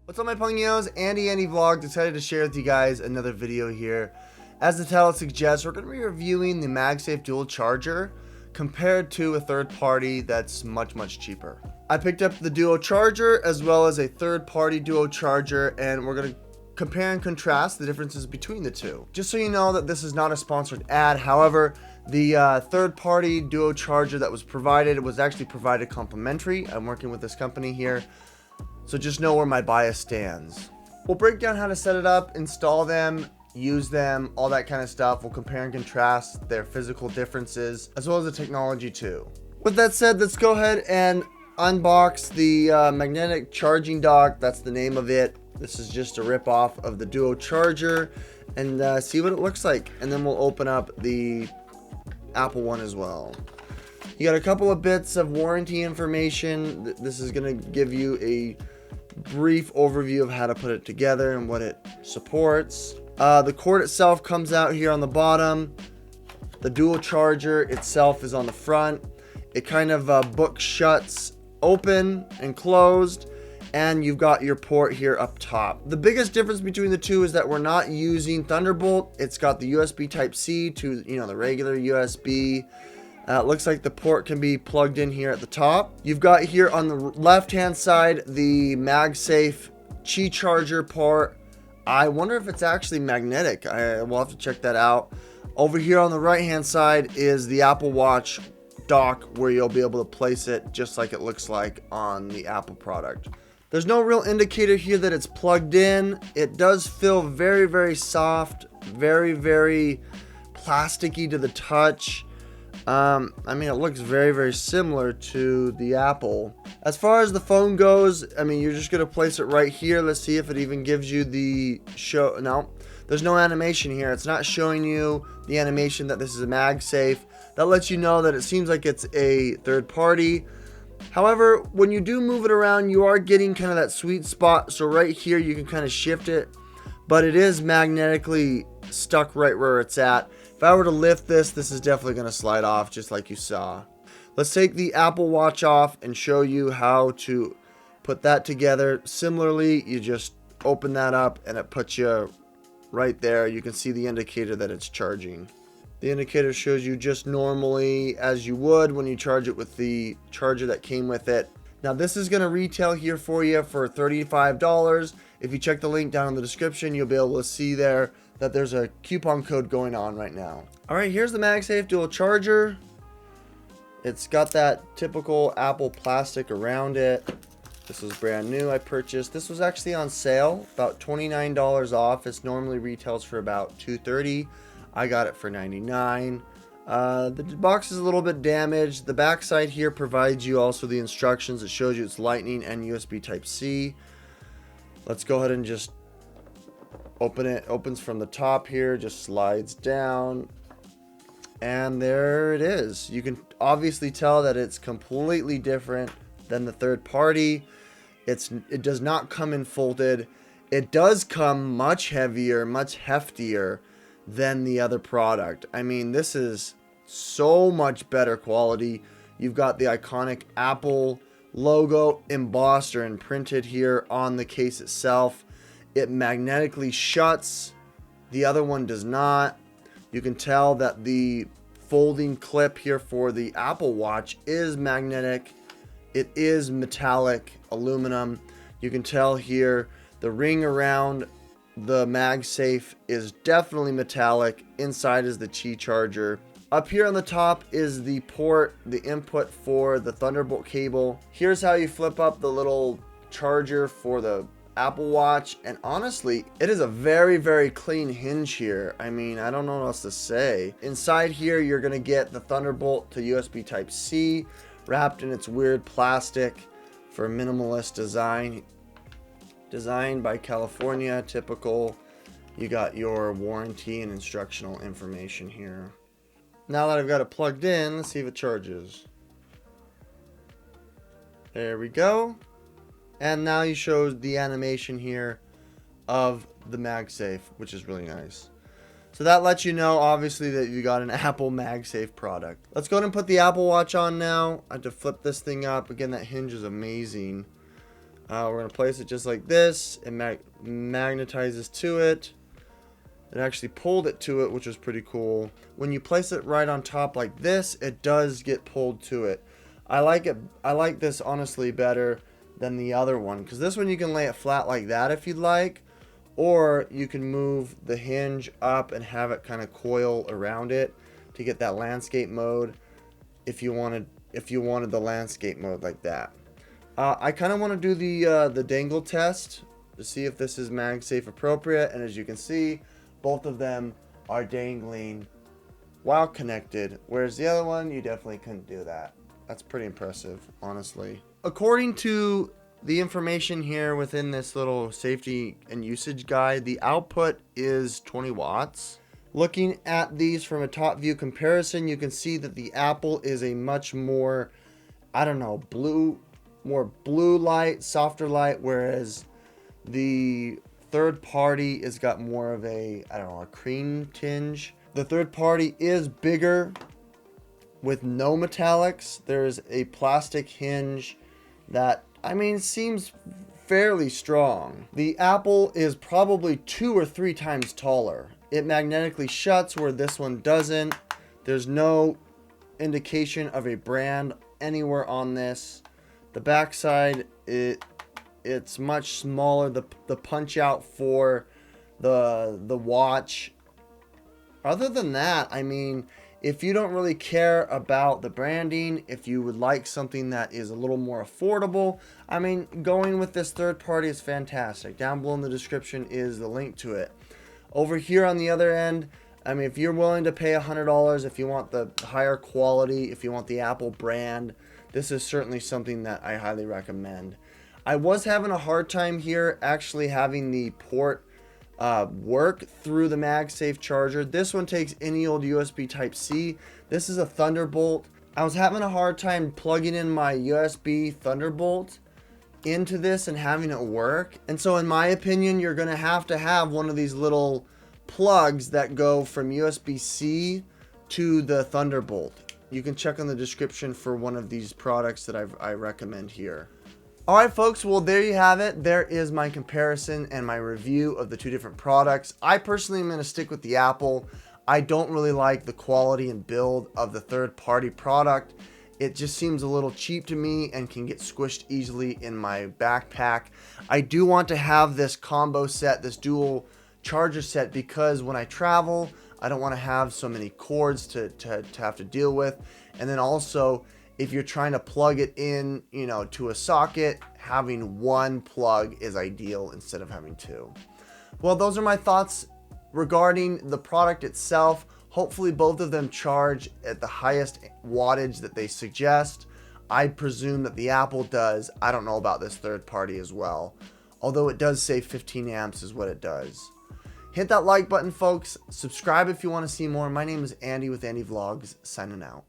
What's up, my Pungios? Andy Vlog decided to share with you guys another video here. As the title suggests, we're going to be reviewing the MagSafe dual charger compared to a third party that's much cheaper. I picked up the duo charger as well as a third party duo charger, and we're going to compare and contrast the differences between the two. Just so you know that this is not a sponsored ad. However, the third party duo charger that was provided was actually provided complimentary. I'm working with this company here, so just know where my bias stands. We'll break down how to set it up, install them, use them, all that kind of stuff. We'll compare and contrast their physical differences as well as the technology too. With that said, let's go ahead and unbox the magnetic charging dock. That's the name of it. This is just a rip-off of the duo charger, and see what it looks like. And then we'll open up the Apple one as well. You got a couple of bits of warranty information. This is going to give you a brief overview of how to put it together and what it supports. The cord itself comes out here on the bottom. The dual charger itself is on the front. It kind of book shuts open and closed, and you've got your port here up top. The biggest difference between the two is that we're not using Thunderbolt. It's got the USB Type-C to, the regular USB. It looks like the port can be plugged in here at the top. You've got here on the left-hand side the MagSafe Qi charger port. I wonder if it's actually magnetic. We'll have to check that out. Over here on the right-hand side is the Apple Watch dock, where you'll be able to place it just like it looks like on the Apple product. There's no real indicator here that it's plugged in. It does feel very soft, very plasticky to the touch. It looks very similar to the Apple. As far as the phone goes, you're just going to place it right here. Let's see if it even gives you the show. No, there's no animation here. It's not showing you the animation that this is a MagSafe. That lets you know that it seems like it's a third party. However, when you do move it around, you are getting kind of that sweet spot. So right here, you can kind of shift it, but it is magnetically stuck right where it's at. If I were to lift this, this is definitely going to slide off just like you saw. Let's take the Apple Watch off and show you how to put that together. Similarly, you just open that up and it puts you right there. You can see the indicator that it's charging. The indicator shows you just normally as you would when you charge it with the charger that came with it. Now this is going to retail here for you for $35. If you check the link down in the description, you'll be able to see there that there's a coupon code going on right now. Alright, here's the MagSafe dual charger. It's got that typical Apple plastic around it. This was brand new. I purchased. This was actually on sale, about $29 off. It normally retails for about $230. I got it for $99. The box is a little bit damaged. The back side here provides you also the instructions. It shows you it's Lightning and USB Type-C. Let's go ahead and just open it. Opens from the top here, just slides down, and there it is. You can obviously tell that it's completely different than the third party. It does not come in folded. It does come much heavier, much heftier than the other product. This is so much better quality. You've got the iconic Apple logo embossed or imprinted here on the case itself. It magnetically shuts. The other one does not. You can tell that the folding clip here for the Apple Watch is magnetic. It is metallic aluminum. You can tell here the ring around the MagSafe is definitely metallic. Inside is the Qi charger. Up here on the top is the port, the input for the Thunderbolt cable. Here's how you flip up the little charger for the Apple Watch, and honestly, it is a very clean hinge here. I don't know what else to say. Inside here, you're gonna get the Thunderbolt to USB Type-C wrapped in its weird plastic for minimalist design. Designed by California, typical. You got your warranty and instructional information here. Now that I've got it plugged in, let's see if it charges. There we go. And now you show the animation here of the MagSafe, which is really nice. So that lets you know, obviously, that you got an Apple MagSafe product. Let's go ahead and put the Apple Watch on now. I have to flip this thing up. Again, that hinge is amazing. We're going to place it just like this. It magnetizes to it. It actually pulled it to it, which was pretty cool. When you place it right on top like this, it does get pulled to it. I like it. I like this honestly better than the other one, because this one you can lay it flat like that if you'd like, or you can move the hinge up and have it kind of coil around it to get that landscape mode if you wanted the landscape mode like that. I kind of want to do the dangle test to see if this is MagSafe appropriate, and as you can see, both of them are dangling while connected, whereas the other one, you definitely couldn't do that. That's pretty impressive, honestly. According to the information here within this little safety and usage guide, the output is 20 watts. Looking at these from a top view comparison, you can see that the Apple is a much more, I don't know, more blue light, softer light, whereas the third party has got more of a, I don't know, a cream tinge. The third party is bigger with no metallics. There's a plastic hinge that, I mean, seems fairly strong. The Apple is probably 2 or 3 times taller. It magnetically shuts where this one doesn't. There's no indication of a brand anywhere on this. The backside, it's much smaller. The punch out for the watch. Other than that, I mean, if you don't really care about the branding, if you would like something that is a little more affordable, I mean, going with this third party is fantastic. Down below in the description is the link to it. Over here on the other end, I mean, if you're willing to pay $100, if you want the higher quality, if you want the Apple brand, this is certainly something that I highly recommend. I was having a hard time here actually having the port work through the MagSafe charger. This one takes any old USB Type-C. This is a Thunderbolt. I was having a hard time plugging in my USB Thunderbolt into this and having it work. And so in my opinion, you're going to have one of these little plugs that go from USB-C to the Thunderbolt. You can check on the description for one of these products that I recommend here. Alright folks, well there you have it. There is my comparison and my review of the two different products. I personally am going to stick with the Apple. I don't really like the quality and build of the third-party product. It just seems a little cheap to me and can get squished easily in my backpack. I do want to have this combo set, this dual charger set, because when I travel, I don't want to have so many cords to have to deal with. And then also, if you're trying to plug it in, you know, to a socket, having one plug is ideal instead of having 2. Well, those are my thoughts regarding the product itself. Hopefully both of them charge at the highest wattage that they suggest. I presume that the Apple does. I don't know about this third party as well. Although it does say 15 amps is what it does. Hit that like button, folks. Subscribe if you want to see more. My name is Andy with Andy Vlogs, signing out.